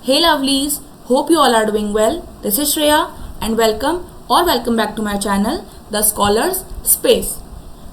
Hey lovelies, hope you all are doing well. This is Shreya and welcome back to my channel The Scholars Space.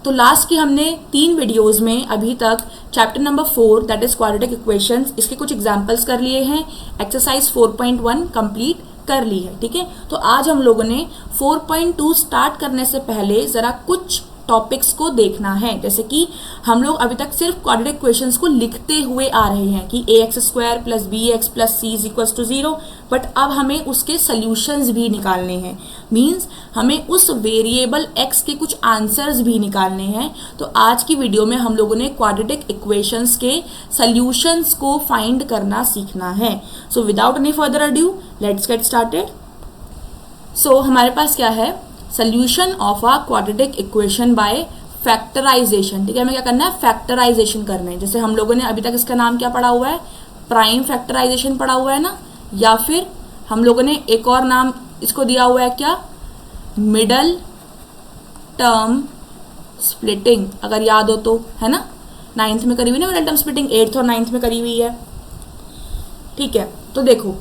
तो last की हमने 3 videos में अभी तक chapter number 4 that is quadratic equations इसके कुछ examples कर लिए हैं. एक्सरसाइज 4.1 कंप्लीट कर ली है. ठीक है, तो आज हम लोगों ने 4.2 स्टार्ट करने से पहले ज़रा कुछ टॉपिक्स को देखना है. जैसे कि हम लोग अभी तक सिर्फ क्वाड्रेटिक इक्वेशंस को लिखते हुए आ रहे हैं कि ax² + bx + c = 0, बट अब हमें उसके सॉल्यूशंस भी निकालने हैं. मींस हमें उस वेरिएबल x के कुछ आंसर्स भी निकालने हैं. तो आज की वीडियो में हम लोगों ने क्वाड्रेटिक इक्वेशंस के सॉल्यूशंस को फाइंड करना सीखना है. So without any further adieu let's get started. So हमारे पास क्या है, solution of a quadratic equation by factorisation. ठीक है, हमें क्या करना है, फैक्टराइजेशन करना है. जैसे हम लोगों ने अभी तक इसका नाम क्या पढ़ा हुआ है, प्राइम फैक्टराइजेशन पढ़ा हुआ है ना, या फिर हम लोगों ने एक और नाम इसको दिया हुआ है क्या, मिडल टर्म स्प्लिटिंग, अगर याद हो तो, है ना. 9th में करी हुई ना मिडल टर्म स्प्लिटिंग, 8th और 9th में करी हुई है. ठीक है, तो देखो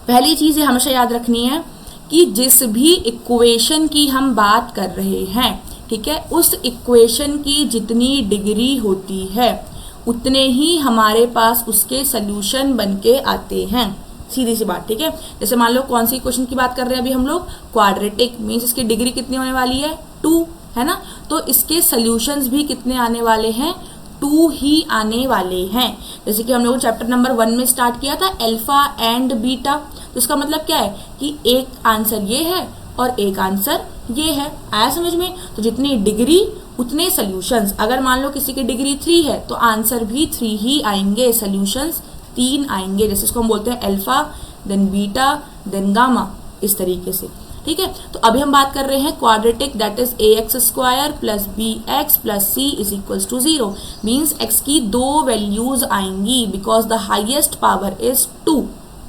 पहली चीज़ ये हमेशा याद रखनी है कि जिस भी इक्वेशन की हम बात कर रहे हैं, ठीक है, उस इक्वेशन की जितनी डिग्री होती है उतने ही हमारे पास उसके सॉल्यूशन बनके आते हैं. सीधी सी बात. ठीक है, जैसे मान लो कौन सी इक्वेशन की बात कर रहे हैं अभी हम लोग, क्वाड्रेटिक. मीन्स इसकी डिग्री कितनी होने वाली है, 2, है ना. तो इसके सॉल्यूशंस भी कितने आने वाले हैं, 2 ही आने वाले हैं. जैसे कि हम लोगों ने चैप्टर नंबर 1 में स्टार्ट किया था अल्फा एंड बीटा. तो इसका मतलब क्या है कि एक आंसर ये है और एक आंसर ये है. आया समझ में. तो जितनी डिग्री उतने सॉल्यूशंस. अगर मान लो किसी की डिग्री 3 है तो आंसर भी 3 ही आएंगे, सॉल्यूशंस 3 आएंगे. जैसे इसको हम बोलते हैं alpha, then beta, then gamma, इस तरीके से. ठीक है, तो अभी हम बात कर रहे हैं quadratic, that is ax² + bx + c = 0. Means x की 2 वैल्यूज आएंगी because the highest power is 2.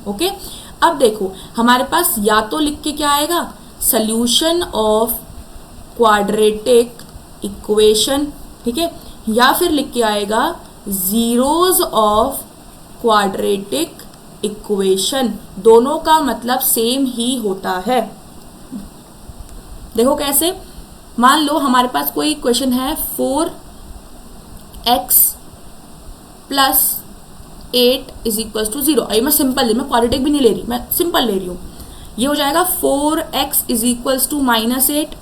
Okay, अब देखो हमारे पास या तो लिख के क्या आएगा, सॉल्यूशन ऑफ क्वाड्रेटिक इक्वेशन, ठीक है, या फिर लिख के आएगा जीरोज ऑफ क्वाड्रेटिक इक्वेशन. दोनों का मतलब सेम ही होता है. देखो कैसे, मान लो हमारे पास कोई इक्वेशन है 4x + 8 = 0. अभी मैं सिंपल, मैं क्वाड्रेटिक भी नहीं ले रही, मैं सिंपल ले रही हूँ. ये हो जाएगा 4x = -8.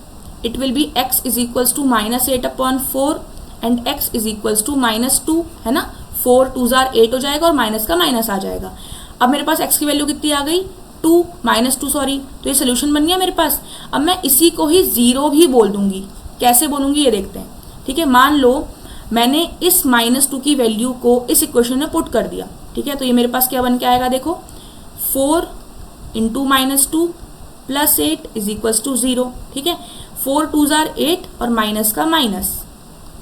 It will B x = -8/4 and x = -2, है ना. 4 2 8 हो जाएगा और माइनस का माइनस आ जाएगा. अब मेरे पास x की वैल्यू कितनी आ गई, 2 -2 सॉरी. तो ये सोल्यूशन बन गया मेरे पास. अब मैं इसी को ही 0 भी बोल दूंगी. कैसे बोलूंगी ये देखते हैं. ठीक है, मान लो मैंने इस -2 की वैल्यू को इस इक्वेशन में पुट कर दिया. ठीक है, तो ये मेरे पास क्या बन के आएगा, देखो 4 × -2 + 8 = 0. ठीक है, 4 2 8 और माइनस का माइनस,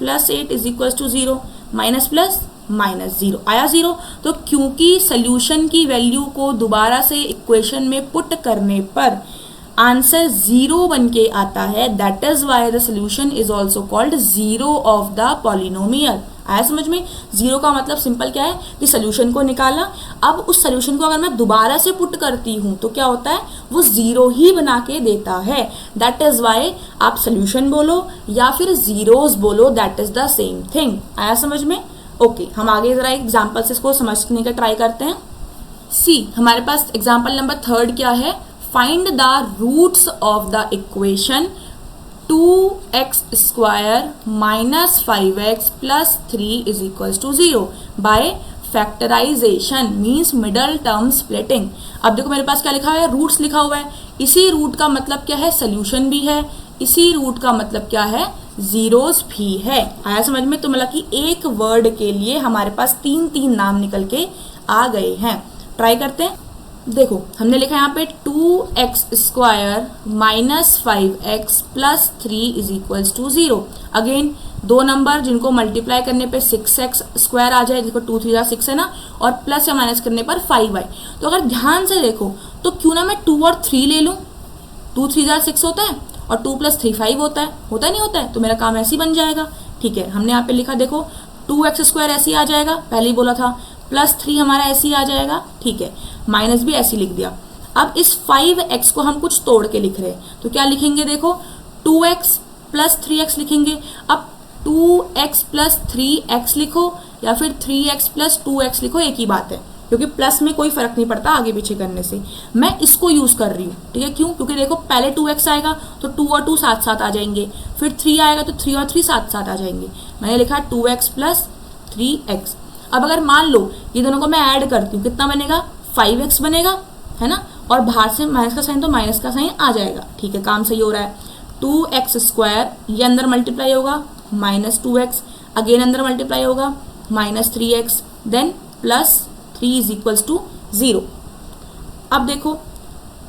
+8 = 0, माइनस प्लस माइनस 0 आया 0. तो क्योंकि सोल्यूशन की वैल्यू को दोबारा से इक्वेशन में पुट करने पर आंसर 0 बन के आता है, that is why the solution is also called 0 of the polynomial. आया समझ में. 0 का मतलब सिंपल क्या है कि सोल्यूशन को निकाला. अब उस सोल्यूशन को अगर मैं दोबारा से पुट करती हूँ तो क्या होता है, वो 0 ही बना के देता है. दैट इज वाई आप सोल्यूशन बोलो या फिर जीरोस बोलो, that is the same thing. आया समझ में. ओके, हम आगे जरा एग्जाम्पल से इसको समझने का ट्राई करते हैं. सी, हमारे पास एग्जाम्पल नंबर 3 क्या है, find the roots of the equation 2x² - 5x + 3 = 0 by factorisation. Means middle term splitting. अब देखो मेरे पास क्या लिखा हुआ है, रूट्स लिखा हुआ है. इसी रूट का मतलब क्या है, सोल्यूशन भी है. इसी रूट का मतलब क्या है, जीरोस भी है. आया समझ में. तो मतलब कि एक वर्ड के लिए हमारे पास 3 नाम निकल के आ गए हैं. ट्राई करते हैं. देखो हमने लिखा यहाँ पे 2x² - 5x + 3 = 0. अगेन 2 नंबर जिनको मल्टीप्लाई करने पे 6x² आ जाए. देखो 2 3 6 है ना, और प्लस या माइनस करने पर 5 आए. तो अगर ध्यान से देखो तो क्यों ना मैं 2 और 3 ले लूँ. 2 3 6 होता है और 2 + 3 5 होता है. होता नहीं होता है. तो मेरा काम ऐसे ही बन जाएगा. ठीक है, हमने यहाँ पे लिखा देखो 2x² ऐसे ही आ जाएगा, पहले ही बोला था. +3 हमारा ऐसे ही आ जाएगा, ठीक है, माइनस भी ऐसे ही लिख दिया। अब इस 5x को हम कुछ तोड़ के लिख रहे हैं, तो क्या लिखेंगे, देखो 2x + 3x लिखेंगे। अब 2x + 3x लिखो या फिर 3x + 2x लिखो, एक ही बात है, क्योंकि प्लस में कोई फर्क नहीं पड़ता आगे पीछे करने से। मैं इसको यूज कर रही हूँ, ठीक है, क्यों, क्योंकि देखो पहले 2x आएगा तो 2 और 2 साथ साथ आ जाएंगे, फिर 3 आएगा तो 3 और 3 साथ साथ आ जाएंगे। मैंने लिखा 2x + 3x। अब अगर मान लो ये दोनों को मैं ऐड करती हूँ, कितना बनेगा, 5x बनेगा, है ना, और बाहर से माइनस का साइन तो माइनस का साइन आ जाएगा, ठीक है, काम सही हो रहा है। 2x², ये अंदर मल्टीप्लाई होगा, -2x, अगेन अंदर मल्टीप्लाई होगा, -3x, देन +3 = 0। अब देखो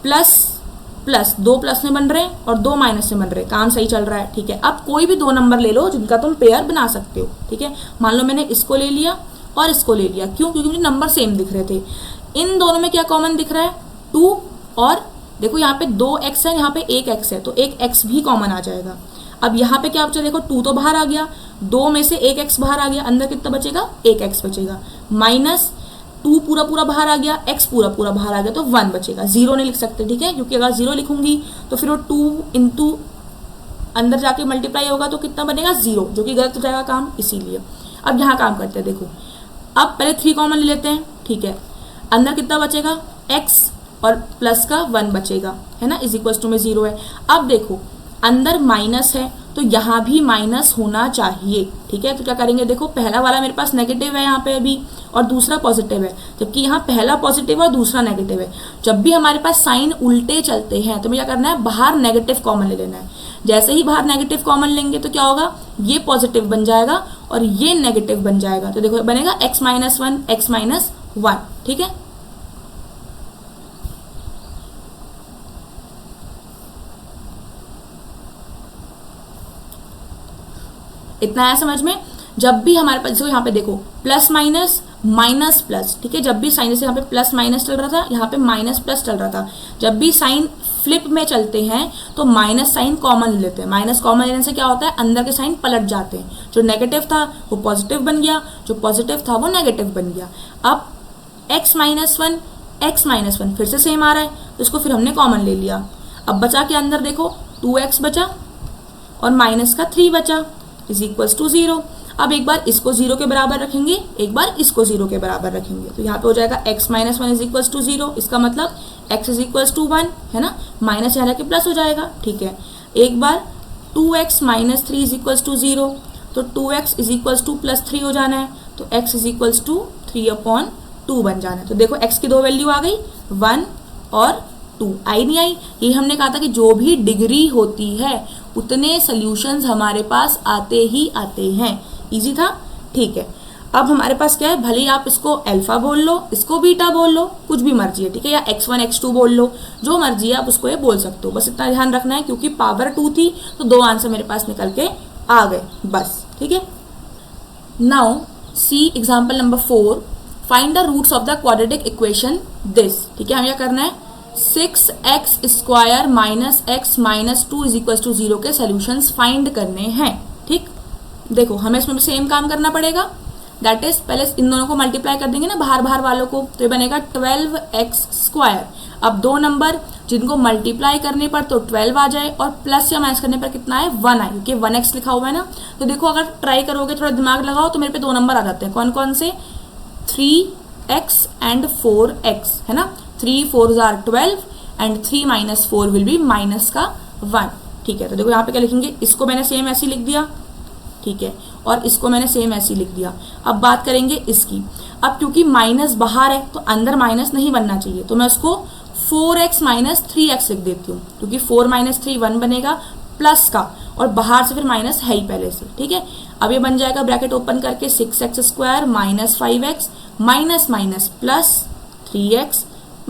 प्लस प्लस, 2 प्लस में बन रहे हैं और 2 माइनस में बन रहे हैं, काम सही चल रहा है, ठीक है। अब कोई भी 2 नंबर ले लो जिनका तुम पेयर बना सकते हो, ठीक है। मान लो मैंने इसको ले लिया और इसको ले लिया, क्यों, क्योंकि मुझे नंबर सेम दिख रहे थे। इन दोनों में क्या कॉमन दिख रहा है, 2, और देखो यहाँ पे 2x है, यहाँ पे 1x है, तो 1x भी कॉमन आ जाएगा। अब यहाँ पे क्या बचा, देखो 2 तो बाहर आ गया, 2 में से 1x बाहर आ गया, अंदर कितना बचेगा, 1x बचेगा, -2 पूरा बाहर आ गया, x पूरा बाहर आ गया, तो 1 बचेगा। 0 नहीं लिख सकते, ठीक है, क्योंकि अगर 0 लिखूंगी तो फिर वो 2 × अंदर जाके मल्टीप्लाई होगा तो कितना बनेगा, 0, जो कि गलत हो जाएगा काम, इसीलिए। अब यहाँ काम करते हैं, देखो अब पहले 3 कॉमन ले लेते हैं, ठीक है, अंदर कितना बचेगा, x और प्लस का 1 बचेगा, है ना, = में 0 है। अब देखो अंदर माइनस है तो यहाँ भी माइनस होना चाहिए, ठीक है। तो क्या करेंगे, देखो पहला वाला मेरे पास नेगेटिव है यहाँ पे अभी, और दूसरा पॉजिटिव है, जबकि यहाँ पहला पॉजिटिव और दूसरा नेगेटिव है। जब भी हमारे पास साइन उल्टे चलते हैं तो मुझे क्या करना है, बाहर नेगेटिव कॉमन ले लेना है। जैसे ही बाहर नेगेटिव कॉमन लेंगे तो क्या होगा, ये पॉजिटिव बन जाएगा और ये नेगेटिव बन जाएगा, तो देखो बनेगा x - 1 x - 1, ठीक है। इतना है समझ में। जब भी हमारे पास, यहाँ पे देखो प्लस माइनस माइनस प्लस, ठीक है, जब भी साइन, जैसे यहाँ पे प्लस माइनस चल रहा था, यहाँ पे माइनस प्लस चल रहा था, जब भी साइन फ्लिप में चलते हैं तो माइनस साइन कॉमन ले लेते हैं। माइनस कॉमन लेने से क्या होता है, अंदर के साइन पलट जाते हैं, जो नेगेटिव था वो पॉजिटिव बन गया, जो पॉजिटिव था वो नेगेटिव बन गया। अब x - 1 x - 1 फिर से सेम आ रहा है, तो इसको फिर हमने कॉमन ले लिया। अब बचा के अंदर देखो 2x बचा और माइनस का 3 बचा, = 0। अब एक बार इसको 0 के बराबर रखेंगे, एक बार इसको 0 के बराबर रखेंगे, तो यहाँ पे हो जाएगा x - 1 = 0, इसका मतलब x = 1, है ना, माइनस यहाँ के प्लस हो जाएगा, ठीक है। एक बार 2x - 3 = 0, तो 2x = +3 हो जाना है, तो x = 3/2 बन जाना है। तो देखो x की 2 वैल्यू आ गई, 1 और 2, आई नहीं आई। ये हमने कहा था कि जो भी डिग्री होती है उतने सॉल्यूशंस हमारे पास आते ही आते हैं। इजी था, ठीक है। अब हमारे पास क्या है, भले ही आप इसको अल्फा बोल लो, इसको बीटा बोल लो, कुछ भी मर्जी है, ठीक है, या x1 x2 बोल लो, जो मर्जी है आप उसको ये बोल सकते हो। बस इतना ध्यान रखना है, क्योंकि पावर 2 थी तो 2 आंसर मेरे पास निकल के आ गए, बस, ठीक है। Now see example number 4, find the roots of the quadratic equation this, ठीक है। हमें क्या करना है, 6x² - x - 2 = 0 के सॉल्यूशंस फाइंड करने हैं, ठीक। देखो हमें इसमें सेम काम करना पड़ेगा, दैट इज पहले इन दोनों को मल्टीप्लाई कर देंगे ना, बाहर वालों को, तो ये बनेगा 12x²। अब 2 नंबर जिनको मल्टीप्लाई करने पर तो 12 आ जाए और प्लस या माइनस करने पर कितना है, 1 आए, क्योंकि 1x लिखा हुआ है ना। तो देखो अगर ट्राई करोगे, थोड़ा दिमाग लगाओ, तो मेरे पे 2 नंबर आ जाते हैं, कौन कौन से, 3x and 4x, है ना, 3 4s are 12 and 3 - 4 will be minus का 1, ठीक है। तो देखो यहाँ पे क्या लिखेंगे, इसको मैंने सेम ऐसे लिख दिया, ठीक है, और इसको मैंने सेम ऐसे लिख दिया। अब बात करेंगे इसकी। अब क्योंकि माइनस बाहर है तो अंदर माइनस नहीं बनना चाहिए, तो मैं उसको 4x - 3x लिख देती हूँ, क्योंकि 4 - 3 1 बनेगा प्लस का, और बाहर से फिर माइनस है ही पहले से, ठीक है। अब ये बन जाएगा ब्रैकेट ओपन करके 6x² - 5x minus minus plus 3x -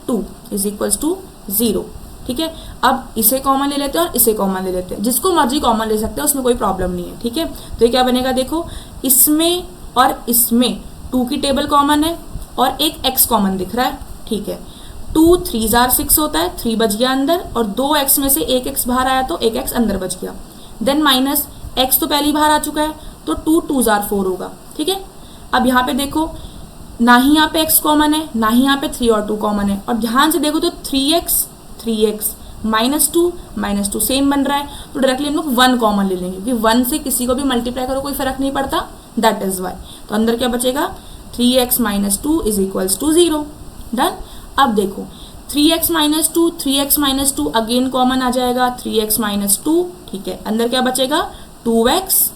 2 = 0, ठीक है। अब इसे कॉमन ले लेते हैं और इसे कॉमन ले लेते हैं, जिसको मर्जी कॉमन ले सकते हैं, उसमें कोई प्रॉब्लम नहीं है, ठीक है। तो ये क्या बनेगा, देखो इसमें और इसमें 2 की टेबल कॉमन है और एक x कॉमन दिख रहा है, ठीक है। 2 3s are 6 होता है, 3 बच गया अंदर, और 2x में से एक x बाहर आया तो एक x अंदर बच गया, देन माइनस x तो पहले ही बाहर आ चुका है, तो 2 2s are 4 होगा, ठीक है। अब यहाँ पे देखो ना ही यहाँ पे x कॉमन है, ना ही यहाँ पे 3 और 2 कॉमन है। और ध्यान से देखो तो 3x -2 सेम बन रहा है, तो डायरेक्टली हम लोग 1 कॉमन ले लेंगे, क्योंकि 1 से किसी को भी मल्टीप्लाई करो कोई फर्क नहीं पड़ता, दैट इज वाई। तो अंदर क्या बचेगा, 3x - 2 = 0। डन। अब देखो 3x - 2 अगेन कॉमन आ जाएगा, 3x - 2, ठीक है। अंदर क्या बचेगा, 2x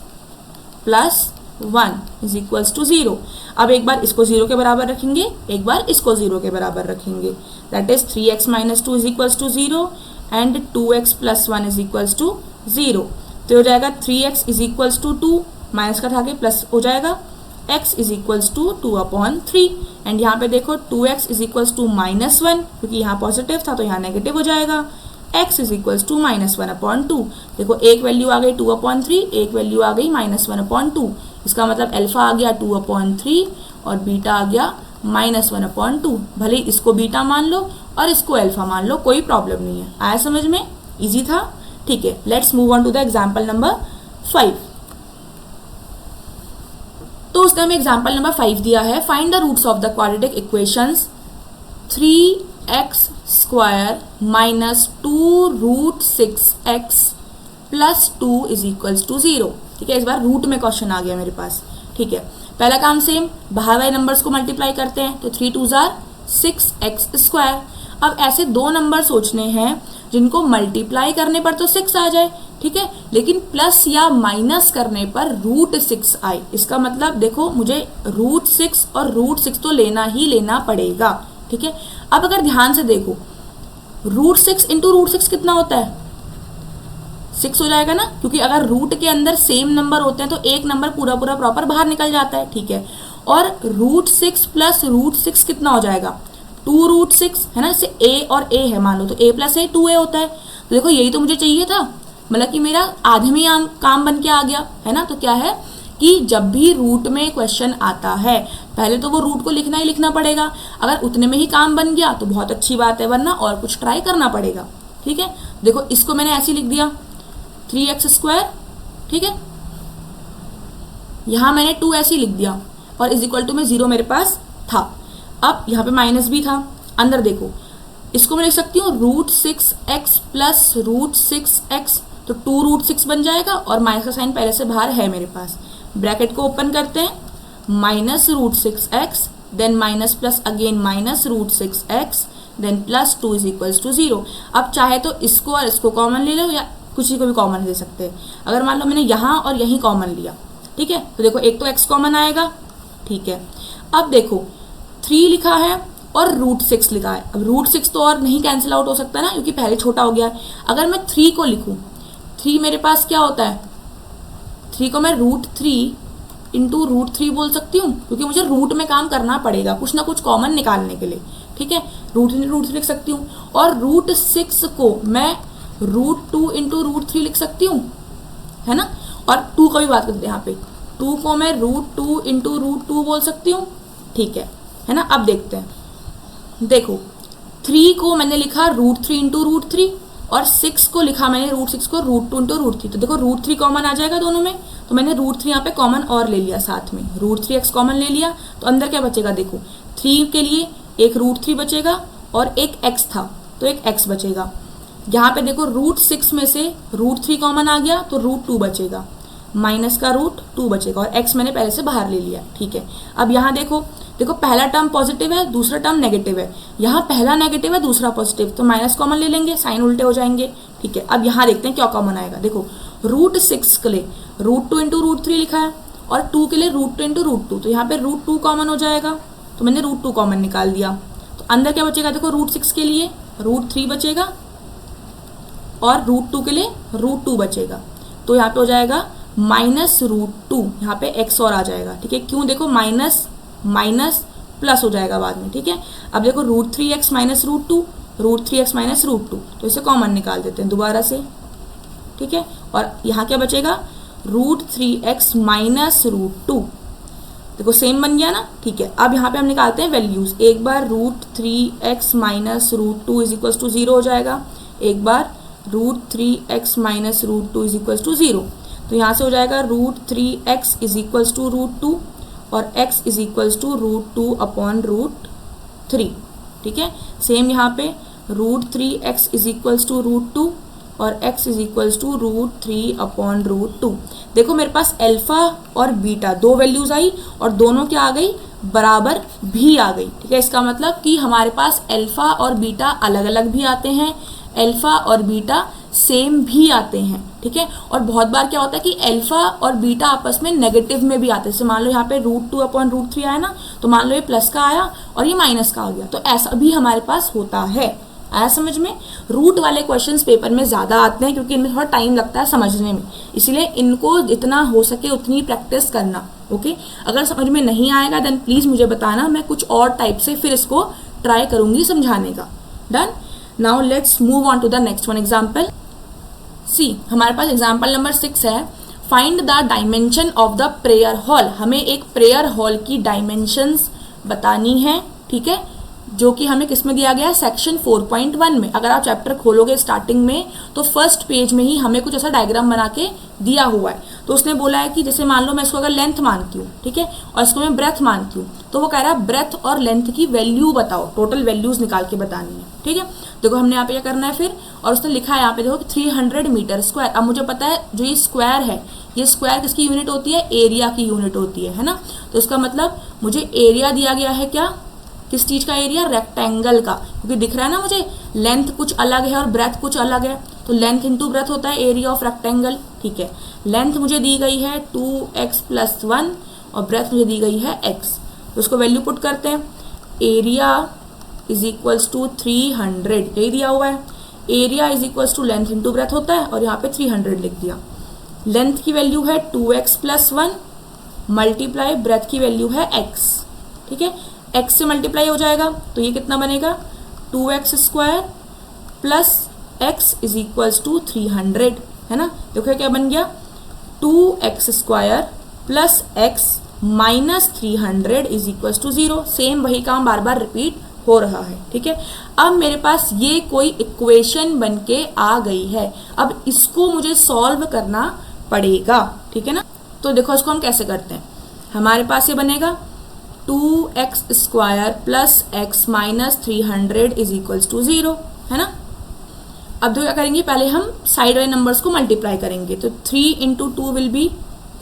+ 1 = 0। अब एक बार इसको 0 के बराबर रखेंगे, एक बार इसको 0 के बराबर रखेंगे, that is 3x - 2 = 0 and 2x + 1 = 0। तो हो जाएगा 3x = 2, माइनस का था कि प्लस हो जाएगा, x = 2/3 एंड यहाँ पे देखो 2x = -1, क्योंकि यहाँ पॉजिटिव था तो यहाँ नेगेटिव हो जाएगा, x = -1/2। देखो एक वैल्यू आ गई 2/3, एक वैल्यू आ गई -1/2। इसका मतलब अल्फा आ गया 2/3 और बीटा आ गया -1/2। भले इसको बीटा मान लो और इसको अल्फा मान लो, कोई प्रॉब्लम नहीं है। आया समझ में, इजी था, ठीक है। Let's move on to the example number 5। तो उसने हमें एग्जाम्पल नंबर 5 दिया है, find the roots of the quadratic equations 3x² - 2√6x + 2 = 0। ठीक है, इस बार रूट में क्वेश्चन आ गया मेरे पास, ठीक है। पहला काम सेम, बाहर वाले नंबर्स को मल्टीप्लाई करते हैं, तो 3 × 2 = 6x²। अब ऐसे दो नंबर सोचने हैं जिनको मल्टीप्लाई करने पर तो 6 आ जाए, ठीक है, लेकिन प्लस या माइनस करने पर √6 आए। इसका मतलब देखो मुझे √6 और √6 तो लेना ही लेना पड़ेगा, ठीक है। अब अगर ध्यान से देखो, √6 × √6 कितना होता है, 6 हो जाएगा ना, क्योंकि अगर रूट के अंदर सेम नंबर होते हैं तो एक नंबर पूरा पूरा प्रॉपर बाहर निकल जाता है, ठीक है। और √6 + √6 कितना हो जाएगा, 2√6 है ना, इससे a और a है, मान लो तो a + a 2a होता है। तो देखो यही तो मुझे चाहिए था, मतलब कि मेरा आधे में काम बन के आ गया, है ना। तो क्या है कि जब भी रूट में क्वेश्चन आता है पहले तो वो रूट को लिखना ही लिखना पड़ेगा, अगर उतने में ही काम बन गया तो बहुत अच्छी बात है, वरना और कुछ ट्राई करना पड़ेगा, ठीक है। देखो इसको मैंने ऐसे लिख दिया 3x², ठीक है, यहाँ मैंने 2 ऐसे ही लिख दिया और = में 0 मेरे पास था। अब यहाँ पे माइनस भी था, अंदर देखो इसको मैं लिख सकती हूँ √6x + √6x, तो 2√6 बन जाएगा और माइनस का साइन पहले से बाहर है मेरे पास। ब्रैकेट को ओपन करते हैं, -√6x, then minus plus again -√6x, then +2 = 0। अब चाहे तो इसको और इसको कॉमन ले लो या कुछ ही को भी कॉमन ले सकते हैं। अगर मान लो मैंने यहाँ और यहीं कॉमन लिया, ठीक है, तो देखो एक तो x कॉमन आएगा, ठीक है। अब देखो 3 लिखा है और √6 लिखा है, अब √6 तो और नहीं कैंसिल आउट हो सकता ना, क्योंकि पहले छोटा हो गया है। अगर मैं 3 को लिखूँ, 3 मेरे पास क्या होता है, 3 को मैं √3 × √3 बोल सकती हूँ, क्योंकि मुझे रूट में काम करना पड़ेगा कुछ ना कुछ कॉमन निकालने के लिए, ठीक है। √3 लिख सकती हूँ, और √6 को मैं √2 × √3 लिख सकती हूँ, है ना। और 2 का भी बात करते हैं, यहाँ पे 2 को मैं √2 × √2 बोल सकती हूँ, ठीक है ना। अब देखते हैं, देखो 3 को मैंने लिखा √3 × √3 और 6 को लिखा मैंने √6 को √2 × √3, तो देखो √3 कॉमन आ जाएगा दोनों में, तो मैंने √3 यहाँ पे कॉमन और ले लिया, साथ में √3x कॉमन ले लिया, तो अंदर क्या बचेगा, देखो 3 के लिए एक √3 बचेगा और एक x था तो एक x बचेगा। यहाँ पे देखो √6 में से √3 कॉमन आ गया तो √2 बचेगा, माइनस का √2 बचेगा और x मैंने पहले से बाहर ले लिया, ठीक है। अब यहाँ देखो पहला टर्म पॉजिटिव है, दूसरा टर्म नेगेटिव है, यहाँ पहला नेगेटिव है दूसरा पॉजिटिव, तो माइनस कॉमन ले लेंगे, साइन उल्टे हो जाएंगे, ठीक है। अब यहाँ देखते हैं क्या कॉमन आएगा, देखो √6 के लिए √2 × √3 लिखा है और 2 के लिए √2 × √2, तो यहाँ पे √2 कॉमन हो जाएगा, तो मैंने √2 कॉमन निकाल दिया। तो अंदर क्या बचेगा, देखो √6 के लिए √3 बचेगा और √2 के लिए √2 बचेगा, तो यहाँ पे हो जाएगा -√2, यहाँ पे x और आ जाएगा, ठीक है। क्यों, देखो माइनस माइनस प्लस हो जाएगा बाद में, ठीक है। अब देखो √3x - √2, √3x - √2, तो इसे कॉमन निकाल देते हैं दोबारा से, ठीक है। और यहाँ क्या बचेगा, √3x - √2, देखो सेम बन गया ना, ठीक है। अब यहाँ पे हम निकालते हैं वैल्यूज, एक बार √3x - √2 = 0 हो जाएगा, एक बार √3x - √2 = 0, तो यहाँ से हो जाएगा √3x = √2 और x is equals to √2 upon √3। ठीक है, सेम यहाँ पे √3x इज इक्वल्स टू √2 और x is equals to √3 upon √2। देखो मेरे पास अल्फा और बीटा दो वैल्यूज आई और दोनों क्या आ गई, बराबर भी आ गई। ठीक है, इसका मतलब कि हमारे पास अल्फा और बीटा अलग अलग भी आते हैं, अल्फा और बीटा सेम भी आते हैं। ठीक है, और बहुत बार क्या होता है कि अल्फा और बीटा आपस में नेगेटिव में भी आते हैं। जैसे मान लो यहाँ पे √2 अपॉन √3 आया ना, तो मान लो ये प्लस का आया और ये माइनस का आ गया, तो ऐसा भी हमारे पास होता है। आया समझ में? रूट वाले क्वेश्चंस पेपर में ज़्यादा आते हैं क्योंकि इनमें थोड़ा टाइम लगता है समझने में, इसीलिए इनको जितना हो सके उतनी प्रैक्टिस करना। ओके, अगर समझ में नहीं आएगा देन प्लीज़ मुझे बताना, मैं कुछ और टाइप से फिर इसको ट्राई करूँगी समझाने का। Done. Now let's move on to the next one example. See, हमारे पास एग्जाम्पल नंबर 6 है, find the dimension of the prayer hall. हमें एक प्रेयर हॉल की डायमेंशंस बतानी है। ठीक है, जो कि हमें किस में दिया गया है, सेक्शन 4.1 में। अगर आप चैप्टर खोलोगे स्टार्टिंग में तो फर्स्ट पेज में ही हमें कुछ ऐसा डायग्राम बना के दिया हुआ है। तो उसने बोला है कि जैसे मान लो मैं इसको अगर लेंथ मानती हूँ, ठीक है, और इसको मैं ब्रेथ मानती हूँ, तो वो कह रहा है ब्रेथ और लेंथ की वैल्यू बताओ, टोटल वैल्यूज निकाल के बतानी है। ठीक है, देखो हमने यहाँ पे क्या करना है फिर, और उसने लिखा है यहाँ पे देखो 300 मीटर स्क्वायर। अब मुझे पता है जो ये स्क्वायर है, ये स्क्वायर किसकी यूनिट होती है, एरिया की यूनिट होती है ना। तो इसका मतलब मुझे एरिया दिया गया है, क्या, किस चीज़ का एरिया, रेक्टेंगल का, क्योंकि दिख रहा है ना मुझे लेंथ कुछ अलग है और ब्रेथ कुछ अलग है, तो लेंथ इंटू ब्रेथ होता है एरिया ऑफ रेक्टेंगल। ठीक है, लेंथ मुझे दी गई है 2x + 1 और ब्रेथ मुझे दी गई है x, तो उसको वैल्यू पुट करते हैं। एरिया इज इक्वल्स टू 300, यही दिया हुआ है। Area is equals to length into breadth होता है और यहाँ पे 300 लिख दिया। लेंथ की वैल्यू है 2x + 1 मल्टीप्लाई ब्रेथ की वैल्यू है x। ठीक है, x से मल्टीप्लाई हो जाएगा तो ये कितना बनेगा, 2x² + x is equals to 300, है ना। देखो क्या बन गया, 2x² + x - 300 is equals to 0। Same वही काम बार बार रिपीट हो रहा है। ठीक है, अब मेरे पास ये कोई इक्वेशन बन के आ गई है, अब इसको मुझे सॉल्व करना पड़ेगा। ठीक है ना, तो देखो इसको हम कैसे करते हैं। हमारे पास ये बनेगा 2x² + x - 300 is equals to 0, है ना। अब तो क्या करेंगे, पहले हम साइड वाले नंबर्स को मल्टीप्लाई करेंगे, तो 3 × 2 विल बी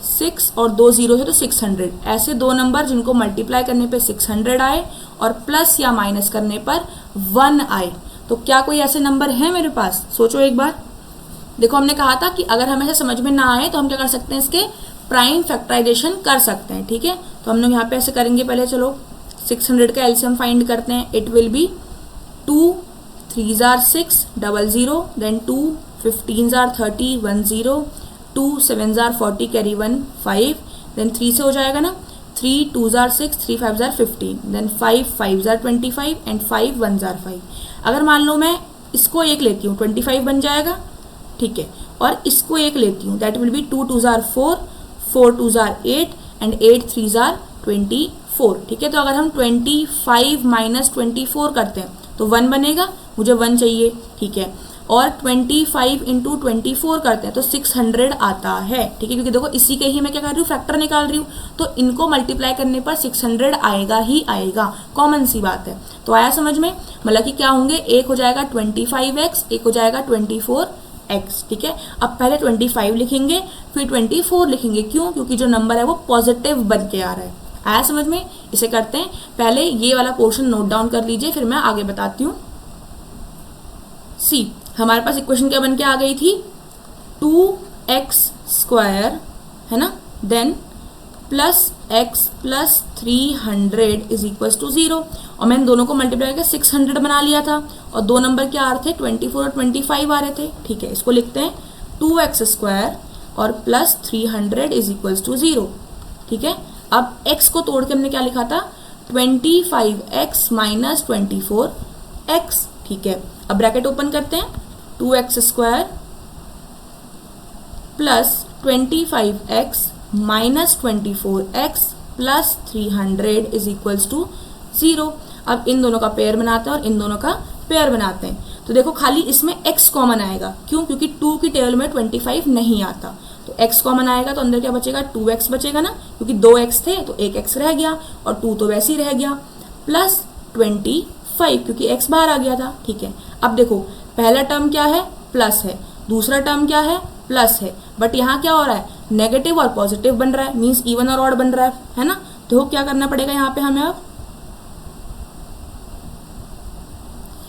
6 और 2 0 है तो 600। ऐसे दो नंबर जिनको मल्टीप्लाई करने पे 600 आए और प्लस या माइनस करने पर 1 आए, तो क्या कोई ऐसे नंबर है मेरे पास, सोचो एक बार। देखो हमने कहा था कि अगर हमें ऐसे समझ में ना आए तो हम क्या कर सकते हैं, इसके प्राइम फैक्टराइजेशन कर सकते हैं। ठीक है, तो हम लोग यहाँ पे ऐसे करेंगे, पहले चलो 600 का एलसीएम फाइंड करते हैं। It will be 2 3s are 6 00, then 2 15s are 30 10, 2 7s are 40 carry 1 5, then 3 से हो जाएगा ना, 3 2s are 6 3 5s are 15, then 5 5s are 25 and 5 1s are 5। अगर मान लो मैं इसको एक लेती हूँ 25 बन जाएगा। ठीक है, और इसको एक लेती हूँ, that will be 2 2s are 4 4 2s are 8 and 8 3s are 24। ठीक है, तो अगर हम 25 - 24 करते हैं तो 1 बनेगा, मुझे 1 चाहिए। ठीक है, और 25 × 24 करते हैं तो 600 आता है। ठीक है, क्योंकि देखो इसी के ही मैं क्या कर रही हूँ, फैक्टर निकाल रही हूँ, तो इनको मल्टीप्लाई करने पर 600 आएगा ही आएगा, कॉमन सी बात है। तो आया समझ में, मतलब कि क्या होंगे, एक हो जाएगा 25x, एक हो जाएगा 24x। ठीक है, अब पहले 25 लिखेंगे फिर 24 लिखेंगे, क्यों, क्योंकि जो नंबर है वो पॉजिटिव बन के आ रहा है। आया समझ में, इसे करते हैं, पहले ये वाला पोर्शन नोट डाउन कर लीजिए फिर मैं आगे बताती हूँ। सी, हमारे पास इक्वेशन क्या बन के आ गई थी, 2x², है ना, then +x + 300 is equals to 0, और मैंने दोनों को मल्टीप्लाई करके 600 बना लिया था, और दो नंबर क्या आ रहे थे, 24 और 25 आ रहे थे। ठीक है, इसको लिखते हैं 2x² और +300 इज इक्वल्स टू 0। ठीक है, अब x को तोड़ के हमने क्या लिखा था, 25x - 24x। ठीक है, अब ब्रैकेट ओपन करते हैं, 2x² + 25x - 24x + 300 is equals to 0। अब इन दोनों का पेयर बनाते हैं और इन दोनों का पेयर बनाते हैं, तो देखो खाली इसमें x कॉमन आएगा, क्यों, क्योंकि 2 की टेबल में 25 नहीं आता, तो x कॉमन आएगा तो अंदर क्या बचेगा, 2x बचेगा ना, क्योंकि 2x थे तो एक x रह गया और 2 तो वैसे ही रह गया, प्लस 25 क्योंकि x बाहर आ गया था। ठीक है, अब देखो पहला टर्म क्या है, प्लस है, दूसरा टर्म क्या है, प्लस है, बट यहाँ क्या हो रहा है, नेगेटिव और पॉजिटिव बन रहा है, मीन्स इवन और ऑड बन रहा है ना। तो क्या करना पड़ेगा यहाँ पे हमें अब,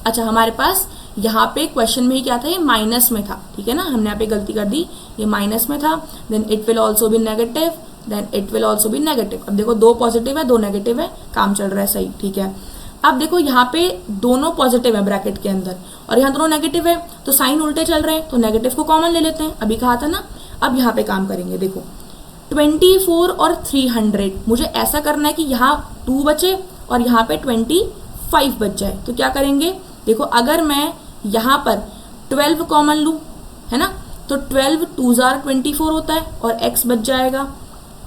अच्छा हमारे पास यहाँ पे क्वेश्चन में ही क्या था, ये माइनस में था, ठीक है ना, हमने यहाँ पे गलती कर दी, ये माइनस में था, then it will also be negative, then it will also be negative. अब देखो 2 पॉजिटिव है 2 नेगेटिव है, काम चल रहा है सही, ठीक है। अब देखो यहाँ पे दोनों पॉजिटिव है ब्रैकेट के अंदर और यहाँ दोनों नेगेटिव है, तो साइन उल्टे चल रहे हैं, तो नेगेटिव को कॉमन ले लेते हैं, अभी कहा था ना। अब यहाँ पे काम करेंगे, देखो 24 और 300, मुझे ऐसा करना है कि यहाँ 2 बचे और यहाँ पे 25 बच जाए। तो क्या करेंगे, देखो अगर मैं यहाँ पर 12 कॉमन लूँ, है ना, तो 12 2 जार 24 होता है और x बच जाएगा,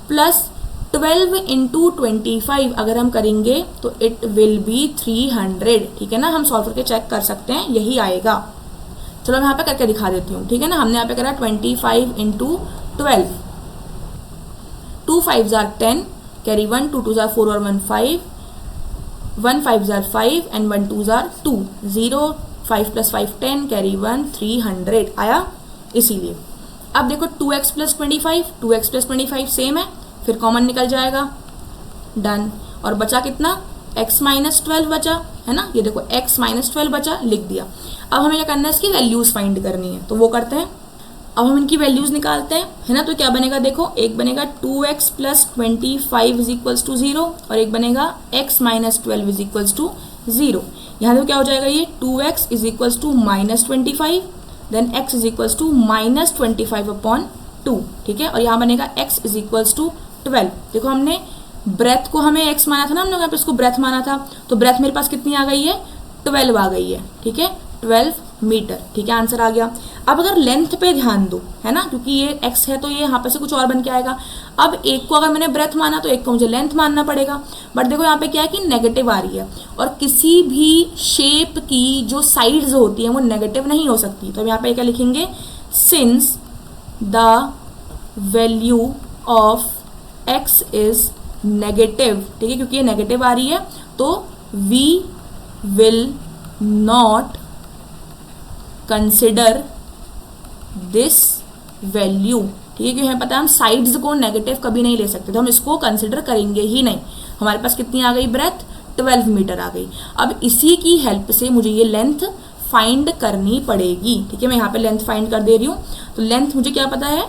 प्लस 12 इंटू 25 अगर हम करेंगे तो इट विल बी 300, ठीक है ना। हम सॉल्व करके चेक कर सकते हैं, यही आएगा। चलो मैं यहाँ पे करके दिखा देती हूँ, ठीक है ना। हमने यहाँ पे करा 25 इंटू 12, 2 5 जार 10, कैरी 1, 2 2 जार 4 और 1 5, 1 5 jar 5 and 1 2 jar 2, 0 5 plus 5 10, carry 1, 300 आया, इसीलिए। अब देखो 2x plus 25, 2x plus 25 same है, फिर कॉमन निकल जाएगा, डन। और बचा कितना, x माइनस 12 बचा, है ना, ये देखो x माइनस 12 बचा, लिख दिया। अब हमें क्या करना है, इसकी वैल्यूज फाइंड करनी है, तो वो करते हैं। अब हम इनकी वैल्यूज निकालते हैं, है ना। तो क्या बनेगा, देखो एक बनेगा 2x plus 25 is equals to 0 और एक बनेगा x minus 12 is equals to 0। यहाँ देखो क्या हो जाएगा, ये 2x is equals to minus 25, then x is equals to minus 25 upon 2, ठीक है। और यहाँ बनेगा x इज इक्वल्स टू 12। देखो हमने ब्रेथ को हमें x माना था ना, हमने यहाँ पे इसको ब्रेथ माना था, तो ब्रेथ मेरे पास कितनी आ गई है, 12 आ गई है, ठीक है, 12 मीटर, ठीक है, आंसर आ गया। अब अगर लेंथ पे ध्यान दो, है ना, क्योंकि ये x है तो ये यहाँ पे से कुछ और बन के आएगा। अब एक को अगर मैंने ब्रेथ माना तो एक को मुझे लेंथ मानना पड़ेगा, बट देखो यहाँ पे क्या है कि नेगेटिव आ रही है और किसी भी शेप की जो साइड्स होती है वो नेगेटिव नहीं हो सकती। तो हम यहाँ पे क्या लिखेंगे, since the value of x is negative, ठीक है, क्योंकि ये नेगेटिव आ रही है तो we will not consider this value, ठीक है, क्योंकि हमें पता है हम साइड्स को नेगेटिव कभी नहीं ले सकते, तो हम इसको कंसिडर करेंगे ही नहीं। हमारे पास कितनी आ गई ब्रेथ, 12 मीटर आ गई। अब इसी की हेल्प से मुझे ये लेंथ फाइंड करनी पड़ेगी, ठीक है। मैं यहाँ पे लेंथ फाइंड कर दे रही हूँ, तो लेंथ मुझे क्या पता है,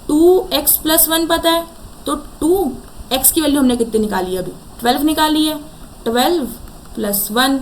2x प्लस 1 पता है, तो 2x की वैल्यू हमने कितनी निकाली है, अभी 12 निकाली है, 12 प्लस 1,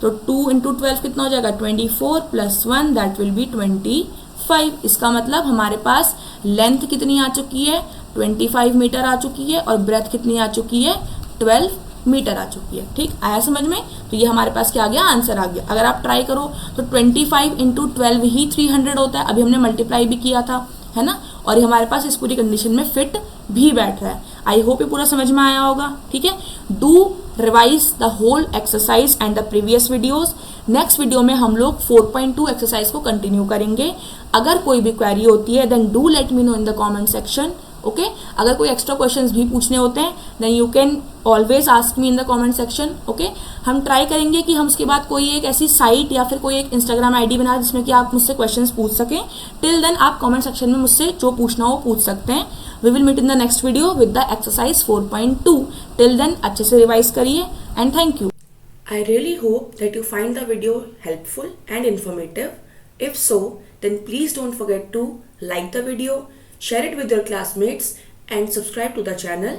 तो 2 इंटू 12 कितना हो जाएगा, 24 प्लस 1 दैट विल बी 25। इसका मतलब हमारे पास लेंथ कितनी आ चुकी है, 25 मीटर आ चुकी है और ब्रेथ कितनी आ चुकी है, 12 मीटर आ चुकी है। ठीक आया समझ में, तो ये हमारे पास क्या आ गया, आंसर आ गया। अगर आप ट्राई करो तो 25 इंटू 12 ही 300 होता है, अभी हमने मल्टीप्लाई भी किया था, है ना, और ये हमारे पास इस पूरी कंडीशन में फिट भी बैठ रहा है। आई होप ये पूरा समझ में आया होगा, ठीक है। Do revise the whole exercise and the previous videos. Next video में हम लोग 4.2 एक्सरसाइज को कंटिन्यू करेंगे। अगर कोई भी क्वेरी होती है then do let me know in the comment section, okay. अगर कोई एक्स्ट्रा क्वेश्चंस भी पूछने होते हैं then you can always ask me in the comment section, okay. हम ट्राई करेंगे कि हम उसके बाद कोई एक ऐसी साइट या फिर कोई एक इंस्टाग्राम आईडी बना जिसमें कि आप मुझसे क्वेश्चंस पूछ सकें। टिल देन आप कमेंट सेक्शन में मुझसे जो पूछना हो पूछ सकते हैं। We will meet in the next video with the exercise 4.2। Till then अच्छे से रिवाइज करिए and thank you. I really hope that you find the video helpful and informative. If so, then please don't forget to like the video, share it with your classmates and subscribe to the channel.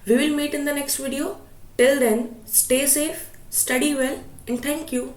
We will meet in the next video. Till then, stay safe, study well and thank you.